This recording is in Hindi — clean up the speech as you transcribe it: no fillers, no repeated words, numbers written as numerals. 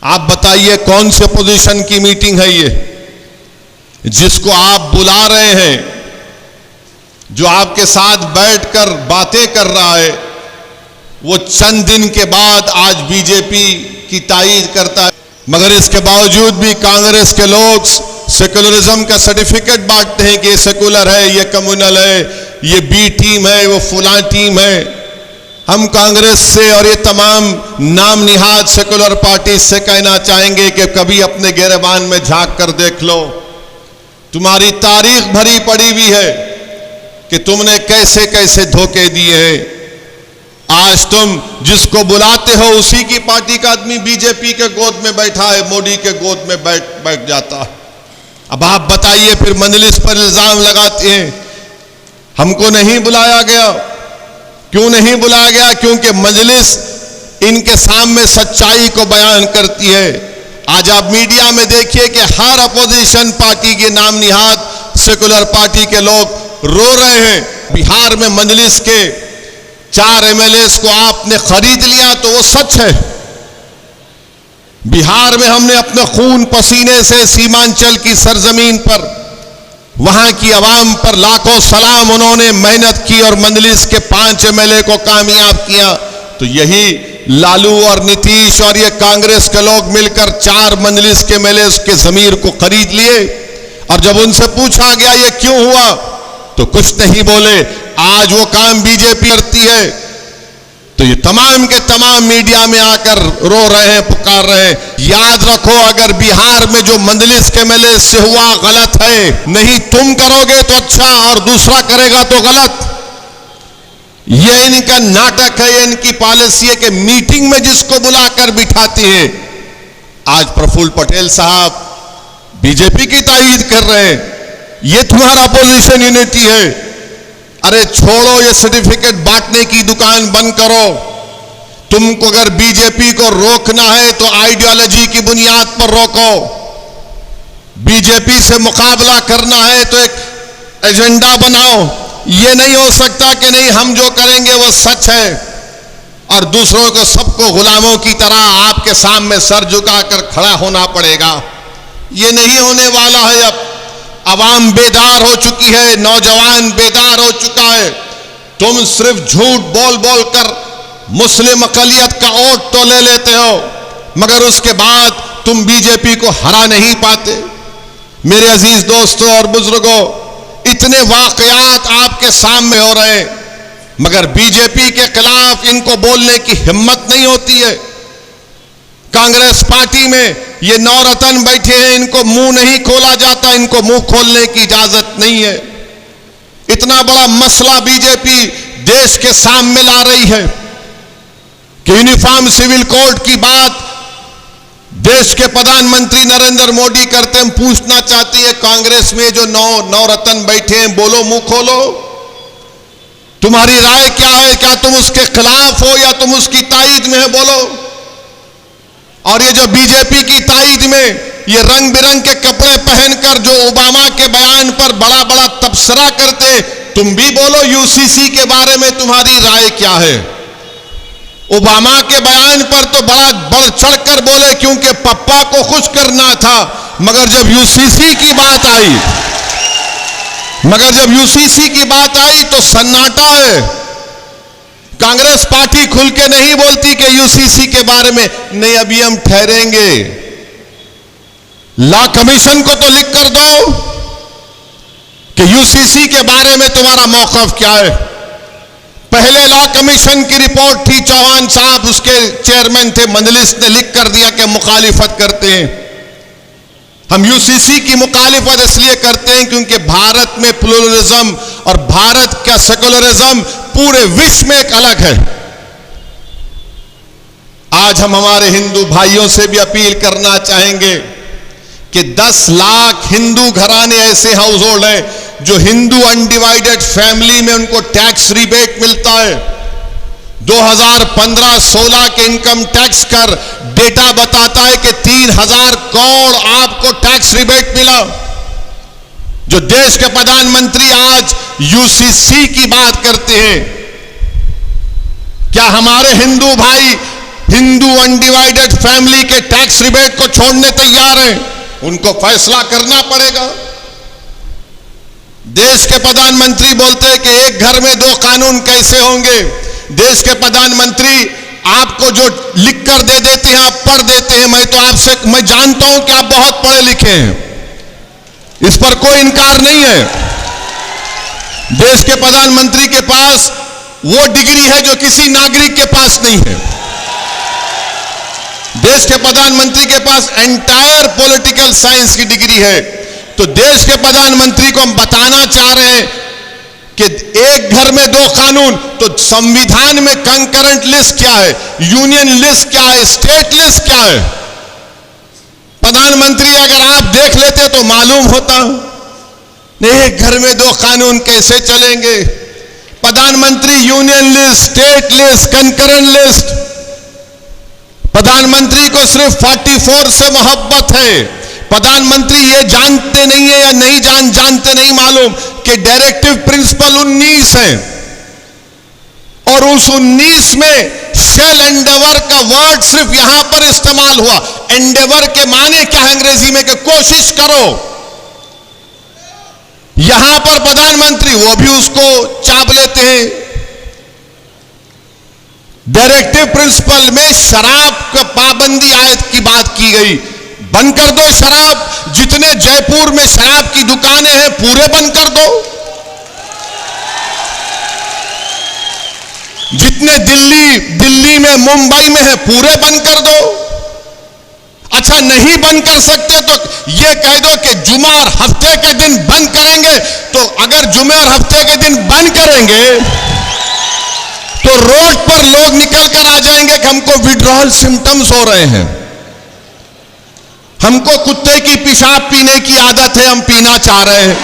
आप बताइए कौन से पोजीशन की मीटिंग है ये जिसको आप बुला रहे हैं, जो आपके साथ बैठकर बातें कर रहा है, वो चंद दिन के बाद आज बीजेपी की तायीद करता है। मगर इसके बावजूद भी कांग्रेस के लोग सेकुलरिज्म का सर्टिफिकेट बांटते हैं कि ये सेकुलर है, ये कम्युनल है, ये बी टीम है, वो फुला टीम है। हम कांग्रेस से और ये तमाम नाम निहाद सेकुलर पार्टी से कहना चाहेंगे कि कभी अपने गिरबान में झांक कर देख लो। तुम्हारी तारीख भरी पड़ी हुई है कि तुमने कैसे कैसे धोखे दिए हैं। आज तुम जिसको बुलाते हो उसी की पार्टी का आदमी बीजेपी के गोद में बैठा है, मोदी के गोद में बैठ जाता है। अब आप बताइए, फिर मजलिस पर इल्जाम लगाते हैं हमको नहीं बुलाया गया। क्यों नहीं बुलाया गया? क्योंकि मजलिस इनके सामने सच्चाई को बयान करती है। आज आप मीडिया में देखिए कि हर अपोजिशन पार्टी के नाम निहाद सेकुलर पार्टी के लोग रो रहे हैं। बिहार में मजलिस के 4 एमएलएस को आपने खरीद लिया तो वो सच है। बिहार में हमने अपने खून पसीने से सीमांचल की सरजमीन पर, वहां की आवाम पर लाखों सलाम, उन्होंने मेहनत की और मजलिस के 5 एमएलए को कामयाब किया। तो यही लालू और नीतीश और ये कांग्रेस के लोग मिलकर 4 मजलिस के एमएलए के जमीर को खरीद लिए। और जब उनसे पूछा गया ये क्यों हुआ तो कुछ नहीं बोले। आज वो काम बीजेपी करती है तो ये तमाम के तमाम मीडिया में आकर रो रहे हैं, पुकार रहे हैं। याद रखो, अगर बिहार में जो मजलिस के एमएलए से हुआ गलत है, नहीं तुम करोगे तो अच्छा और दूसरा करेगा तो गलत। ये इनका नाटक है, ये इनकी पॉलिसी है कि मीटिंग में जिसको बुलाकर बिठाते हैं। आज प्रफुल्ल पटेल साहब बीजेपी की तायीद कर रहे हैं, ये तुम्हारा अपोजिशन यूनिटी है। अरे छोड़ो, ये सर्टिफिकेट बांटने की दुकान बंद करो। तुमको अगर बीजेपी को रोकना है तो आइडियोलॉजी की बुनियाद पर रोको। बीजेपी से मुकाबला करना है तो एक एजेंडा बनाओ। ये नहीं हो सकता कि नहीं हम जो करेंगे वो सच है और दूसरों को सबको गुलामों की तरह आपके सामने सर झुकाकर खड़ा होना पड़ेगा। ये नहीं होने वाला है। अब अवाम बेदार हो चुकी है, नौजवान बेदार हो चुका है। तुम सिर्फ झूठ बोल बोल कर मुस्लिम अकलियत का वोट तो ले लेते हो, मगर उसके बाद तुम बीजेपी को हरा नहीं पाते। मेरे अजीज दोस्तों और बुजुर्गों, इतने वाकयात आपके सामने हो रहे हैं, मगर बीजेपी के खिलाफ इनको बोलने की हिम्मत नहीं होती है। कांग्रेस पार्टी में ये नौरतन बैठे हैं, इनको मुंह नहीं खोला जाता, इनको मुंह खोलने की इजाजत नहीं है। इतना बड़ा मसला बीजेपी देश के सामने ला रही है कि यूनिफॉर्म सिविल कोड की बात देश के प्रधानमंत्री नरेंद्र मोदी करते हैं। पूछना चाहती है कांग्रेस में जो नौरतन बैठे हैं, बोलो, मुंह खोलो, तुम्हारी राय क्या है? क्या तुम उसके खिलाफ हो या तुम उसकी तायीद में है? बोलो। और ये जो बीजेपी की तायीद में ये रंग बिरंग के कपड़े पहनकर जो ओबामा के बयान पर बड़ा बड़ा तबसरा करते, तुम भी बोलो यूसीसी के बारे में तुम्हारी राय क्या है? ओबामा के बयान पर तो बड़ा बढ़ चढ़कर बोले क्योंकि पप्पा को खुश करना था, मगर जब यूसीसी की बात आई तो सन्नाटा है। कांग्रेस पार्टी खुल के नहीं बोलती कि यूसीसी के बारे में नहीं, अभी हम ठहरेंगे। लॉ कमीशन को तो लिख कर दो कि यूसीसी के बारे में तुम्हारा मौक़िफ़ क्या है। पहले लॉ कमीशन की रिपोर्ट थी, चौहान साहब उसके चेयरमैन थे, मजलिस ने लिख कर दिया कि मुखालिफत करते हैं। हम यूसीसी की मुखालिफत इसलिए करते हैं क्योंकि भारत में प्लुरलिज्म और भारत का सेकुलरिज्म पूरे विश्व में एक अलग है। आज हम हमारे हिंदू भाइयों से भी अपील करना चाहेंगे कि 10 लाख हिंदू घराने ऐसे हाउस होल्ड हैं जो हिंदू अनडिवाइडेड फैमिली में उनको टैक्स रिबेट मिलता है। 2015-16 के इनकम टैक्स कर डेटा बताता है कि 3000 करोड़ आपको टैक्स रिबेट मिला। जो देश के प्रधानमंत्री आज यूसीसी की बात करते हैं, क्या हमारे हिंदू भाई हिंदू अनडिवाइडेड फैमिली के टैक्स रिबेट को छोड़ने तैयार हैं, उनको फैसला करना पड़ेगा। देश के प्रधानमंत्री बोलते हैं कि एक घर में 2 कानून कैसे होंगे। देश के प्रधानमंत्री आपको जो लिख कर दे देते हैं आप पढ़ देते हैं। मैं जानता हूं कि आप बहुत पढ़े लिखे हैं, इस पर कोई इनकार नहीं है। देश के प्रधानमंत्री के पास वो डिग्री है जो किसी नागरिक के पास नहीं है। देश के प्रधानमंत्री के पास एंटायर पॉलिटिकल साइंस की डिग्री है। तो देश के प्रधानमंत्री को हम बताना चाह रहे हैं कि एक घर में 2 कानून, तो संविधान में कंकरेंट लिस्ट क्या है, यूनियन लिस्ट क्या है, स्टेट लिस्ट क्या है। प्रधानमंत्री अगर आप देख लेते तो मालूम होता। एक घर में 2 कानून कैसे चलेंगे। प्रधानमंत्री union list, state list, concurrent list. प्रधानमंत्री को सिर्फ 44 से मोहब्बत है। प्रधानमंत्री ये जानते नहीं है या नहीं जानते नहीं मालूम कि डायरेक्टिव प्रिंसिपल 19 है और उस 19 में शेल एंडेवर का वर्ड सिर्फ यहां पर इस्तेमाल हुआ। एंडेवर के माने क्या है अंग्रेजी में कि कोशिश करो। यहां पर प्रधानमंत्री वो भी उसको चाप लेते हैं। डायरेक्टिव प्रिंसिपल में शराब का पाबंदी आयत की बात की गई। बंद कर दो शराब। जितने जयपुर में शराब की दुकानें हैं पूरे बंद कर दो। जितने दिल्ली में मुंबई में है पूरे बंद कर दो। अच्छा नहीं बंद कर सकते तो ये कह दो कि जुमा और हफ्ते के दिन बंद करेंगे। तो अगर जुमे और हफ्ते के दिन बंद करेंगे तो रोड पर लोग निकल कर आ जाएंगे कि हमको विड्रॉल सिम्टम्स हो रहे हैं, हमको कुत्ते की पेशाब पीने की आदत है, हम पीना चाह रहे हैं।